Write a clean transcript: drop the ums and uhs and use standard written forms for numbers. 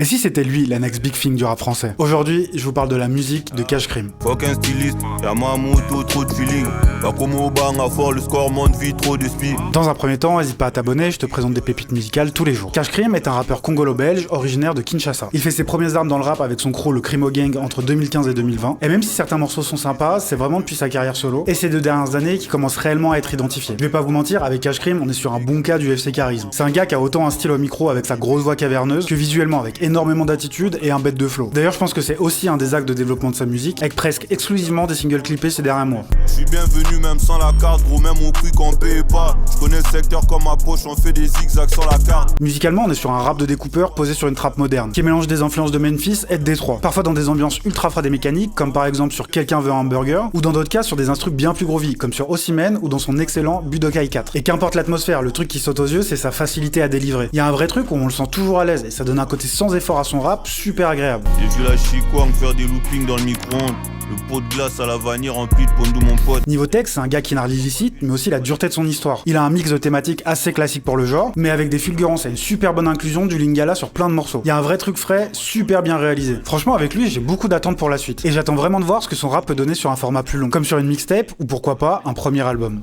Et si c'était lui, la next big thing du rap français? Aujourd'hui, je vous parle de la musique de Cash Crime. Aucun styliste, y'a ma moto, trop de feeling. Y'a comme au bang à fort, le score monte vite, trop de speed. Dans un premier temps, n'hésite pas à t'abonner, je te présente des pépites musicales tous les jours. Cash Crime est un rappeur congolo-belge originaire de Kinshasa. Il fait ses premières armes dans le rap avec son crew le Crimo Gang entre 2015 et 2020. Et même si certains morceaux sont sympas, c'est vraiment depuis sa carrière solo et ces 2 dernières années qui commence réellement à être identifié. Je vais pas vous mentir, avec Cash Crime, on est sur un bon cas du FC Charisme. C'est un gars qui a autant un style au micro avec sa grosse voix caverneuse que visuellement avec énormément d'attitude et un bête de flow. D'ailleurs, je pense que c'est aussi un des axes de développement de sa musique, avec presque exclusivement des singles clippés ces derniers mois. Je suis bienvenu même sans la carte, gros, même au prix qu'on paye pas. Je connais le secteur comme ma poche, on fait des zigzags sur la carte. Musicalement, on est sur un rap de découpeur posé sur une trappe moderne, qui mélange des influences de Memphis et de Détroit. Parfois dans des ambiances ultra fades et mécaniques, comme par exemple sur Quelqu'un veut un hamburger, ou dans d'autres cas sur des instrus bien plus groovy, comme sur Osimhen ou dans son excellent Budokai 4. Et qu'importe l'atmosphère, le truc qui saute aux yeux, c'est sa facilité à délivrer. Il y a un vrai truc où on le sent toujours à l'aise, et ça donne un côté sans effort à son rap, super agréable. J'ai vu la Chikwang faire des loopings dans le micro-ondes. Le pot de glace à la vanille rempli de pondou mon pote. Niveau texte, c'est un gars qui narre l'illicite, mais aussi la dureté de son histoire. Il a un mix de thématiques assez classiques pour le genre, mais avec des fulgurances et une super bonne inclusion du lingala sur plein de morceaux. Il y a un vrai truc frais, super bien réalisé. Franchement, avec lui, j'ai beaucoup d'attentes pour la suite. Et j'attends vraiment de voir ce que son rap peut donner sur un format plus long, comme sur une mixtape, ou pourquoi pas, un premier album.